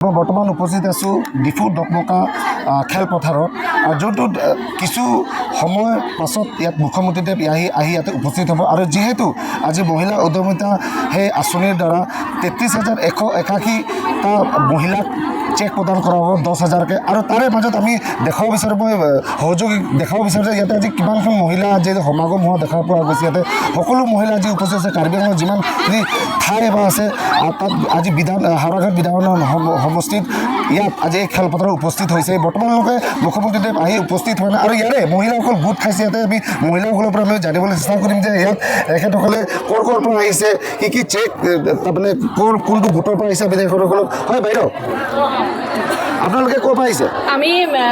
বৰ্তমান উপস্থিত আছোঁ ডিফু ডকমকা খেলপথাৰত আৰু যোনটোত কিছু সময়ৰ পাছত ইয়াত মুখ্যমন্ত্ৰীদেৱ আহি ইয়াতে উপস্থিত হ'ব আৰু যিহেতু আজি মহিলা উদ্যমিতা সেই আঁচনিৰ দ্বাৰা 33,181টা মহিলাক চেক প্ৰদান কৰা হ'ব 10,000কৈ আৰু তাৰে মাজত আমি দেখাব বিচাৰোঁ মই সহযোগী দেখাব বিচাৰোঁ যে ইয়াতে আজি কিমানখন মহিলা আজি সমাগম হোৱা দেখা পোৱা গৈছে ইয়াতে সকলো মহিলা আজি উপস্থিত আছে কাৰ্বি আংলঙৰ যিমানখিনি ঠাই এবাৰ আছে তাত আজি হাওৰাঘাট বিধান সমষ্টিত ইয়াত আজি এই খেলপথাৰত উপস্থিত হৈছে বৰ্তমানলৈকে মুখ্যমন্ত্ৰীদেৱ আহি উপস্থিত হোৱা নাই আৰু ইয়াৰে মহিলাসকল গোট খাইছে ইয়াতে আমি মহিলাসকলৰ পৰা আমি জানিবলৈ চেষ্টা কৰিম যে ইয়াত এখেতসকলে ক'ৰ পৰা আহিছে কি চেক তাৰমানে কোনটো গোটৰ পৰা আহিছে আমি তেখেতসকলক হয় বাইদেউ আপোনালোকে ক'ৰ পৰা আহিছে আমি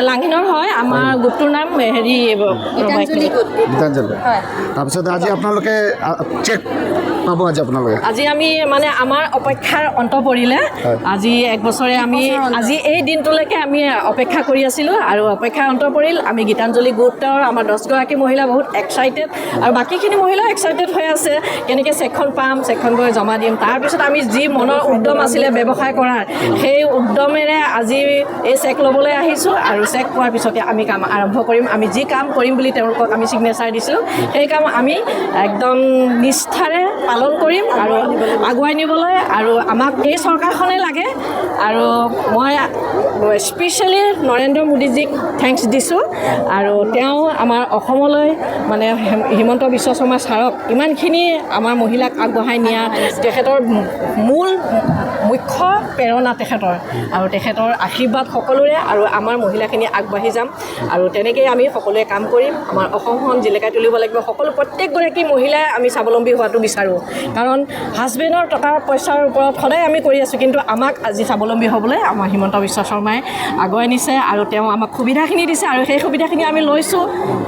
লাংহিনৰ হয় আমাৰ গোটটোৰ নাম হেৰি গীতাঞ্জলি তাৰপিছত আজি আপোনালোকে চেক পাব আজি আমি মানে আমাৰ অপেক্ষাৰ অন্ত পৰিলে আজি এক বছৰে আমি আজি এই দিনটোলৈকে আমি অপেক্ষা কৰি আছিলোঁ আৰু অপেক্ষাৰ অন্ত পৰিল আমি গীতাঞ্জলি গোটৰ আমাৰ 10গৰাকী মহিলা বহুত এক্সাইটেড আৰু বাকীখিনি মহিলা এক্সাইটেড হৈ আছে কেনেকৈ চেকখন পাম চেকখন গৈ জমা দিম তাৰপিছত আমি যি মনৰ উদ্যম আছিলে ব্যৱসায় কৰাৰ সেই উদ্যমেৰে আজি এই চেক ল'বলৈ আহিছোঁ আৰু চেক পোৱাৰ পিছতে আমি কাম আৰম্ভ কৰিম আমি যি কাম কৰিম বুলি তেওঁলোকক আমি ছিগনেচাৰ দিছিলোঁ সেই কাম আমি একদম নিষ্ঠাৰে পালন কৰিম আৰু আগুৱাই নিবলৈ আৰু আমাক এই চৰকাৰখনে লাগে আৰু মই স্পেচিয়েলি নৰেন্দ্ৰ মোদীজীক থেংকছ দিছোঁ আৰু তেওঁ আমাৰ অসমলৈ মানে হিমন্ত বিশ্ব শৰ্মা ছাৰক ইমানখিনি আমাৰ মহিলাক আগবঢ়াই নিয়া তেখেতৰ মুখ্য প্ৰেৰণা তেখেতৰ আৰু তেখেতৰ আশীৰ্বাদ সকলোৰে আৰু আমাৰ মহিলাখিনি আগবাঢ়ি যাম আৰু তেনেকৈয়ে আমি সকলোৱে কাম কৰিম আমাৰ অসমখন জিলিকাই তুলিব লাগিব প্ৰত্যেকগৰাকী মহিলাই আমি স্বাৱলম্বী হোৱাটো বিচাৰোঁ কাৰণ হাজবেণ্ডৰ টকা পইচাৰ ওপৰত সদায় আমি কৰি আছোঁ কিন্তু আমাক আজি স্বাৱলম্বী হ'বলৈ আমাৰ হিমন্ত বিশ্ব শৰ্মাই আগুৱাই নিছে আৰু তেওঁ আমাক সুবিধাখিনি দিছে আৰু সেই সুবিধাখিনি আমি লৈছোঁ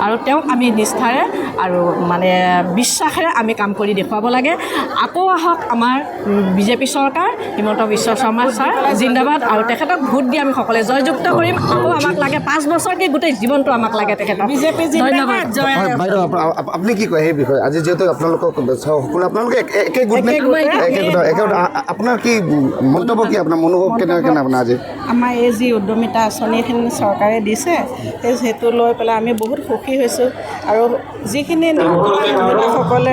আৰু তেওঁক আমি নিষ্ঠাৰে আৰু মানে বিশ্বাসেৰে আমি কাম কৰি দেখুৱাব লাগে আকৌ আহক আমাৰ বিজেপি চৰকাৰ হিমন্ত বিশ্ব শৰ্মা ছাৰ জিন্দাবাদ আৰু তেখেতক ভোট দি আমি সকলোৱে জয়যুক্ত কৰিম আকৌ আমাক লাগে 5 বছৰ কি গোটেই জীৱনটো আমাক লাগে তেখেতক বিজেপি জিন্দাবাদ জয় বাইদেউ আপুনি কি কয় সেই বিষয়ে আজি যিহেতু আপোনালোকক সকলো আপোনালোকে একে গোট আপোনাৰ কি মন্তব্য কি আপোনাৰ মনোভাৱ কেনেকৈ আপোনাৰ আজি আমাৰ এই যি উদ্যমিতা আঁচনিখিনি চৰকাৰে দিছে সেইটো লৈ পেলাই আমি বহুত সুখী হৈছোঁ আৰু যিখিনি মহিলাসকলে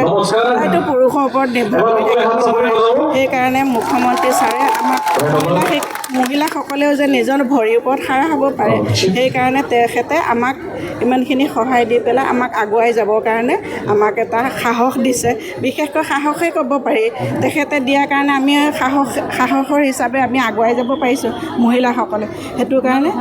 হয়তো পুৰুষৰ ওপৰত নিৰ্ভৰ কৰি থাকিব সেইকাৰণে মুখ্যমন্ত্ৰী ছাৰে আমাক মহিলাসকলেও যে নিজৰ ভৰিৰ ওপৰত খাৰা হ'ব পাৰে সেইকাৰণে তেখেতে আমাক ইমানখিনি সহায় দি পেলাই আমাক আগুৱাই যাবৰ কাৰণে আমাক এটা সাহস দিছে বিশেষকৈ সাহসেই ক'ব পাৰি তেখেতে দিয়াৰ কাৰণে আমি সাহসৰ হিচাপে আমি আগুৱাই যাব পাৰিছোঁ মহিলাসকলে সেইটো কাৰণে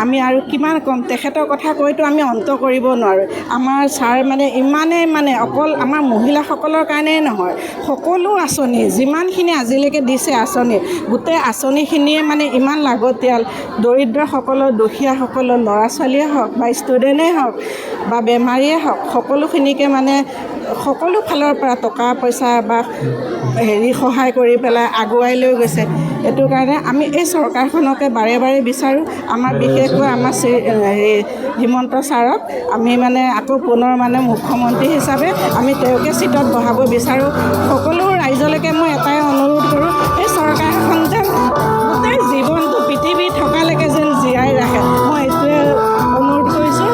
আমি আৰু কিমান ক'ম তেখেতৰ কথা কৈতো আমি অন্ত কৰিব নোৱাৰোঁ আমাৰ ছাৰ মানে ইমানেই মানে অকল আমাৰ মহিলাসকলৰ কাৰণেই নহয় সকলো আঁচনি যিমানখিনি আজিলৈকে দিছে আঁচনি গোটেই আঁচনিখিনিয়ে মানে ইমান লাগতিয়াল দৰিদ্ৰসকলৰ দুখীয়াসকলৰ ল'ৰা ছোৱালীয়ে হওক বা ষ্টুডেণ্টেই হওক বা বেমাৰীয়ে হওক সকলোখিনিকে মানে সকলো ফালৰ পৰা টকা পইচা বা সহায় কৰি পেলাই আগুৱাই লৈ গৈছে এইটো কাৰণে আমি এই চৰকাৰখনকে বাৰে বাৰে বিচাৰোঁ আমাৰ বিশেষকৈ আমাৰ হিমন্ত ছাৰক আমি মানে আকৌ পুনৰ মানে মুখ্যমন্ত্ৰী হিচাপে আমি তেওঁকে চিটত বহাব বিচাৰোঁ সকলো ৰাইজলৈকে মই এটাই অনুৰোধ কৰোঁ এই চৰকাৰখন যেন গোটেই জীৱনটো পৃথিৱী থকালৈকে যেন জীয়াই ৰাখে মই এইটোৱে অনুৰোধ কৰিছোঁ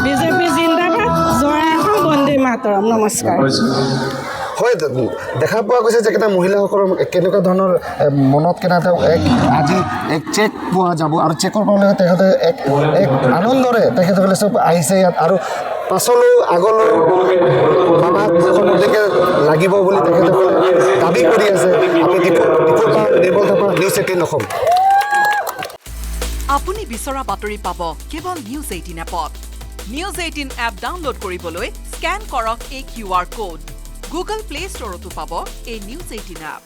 বিজেপি জিন্দাবাদ জয় অসম বন্দে মাতৰম নমস্কাৰ হয় দেখা পোৱা গৈছে যে মহিলাসকলৰ কেনেকুৱা ধৰণৰ মনত আজি এক চেক পোৱা যাব আৰু চেকৰ পৰা তেখেতে এক আনন্দৰে তেখেতসকলে চব আহিছে ইয়াত আৰু পাছলৈ আগলৈ আমাক যেনেকৈ লাগিব বুলি তেখেতসকলে দাবী কৰি আছে আমি নিৰ্মল থাপা নিউজ 18 অসম আপুনি বিচৰা বাতৰি পাব কেৱল নিউজ 18 এপত নিউজ 18 এপ ডাউনলোড কৰিবলৈ স্কেন কৰক এই QR code Google Play Store to পাব এই নিউজ 18 এপ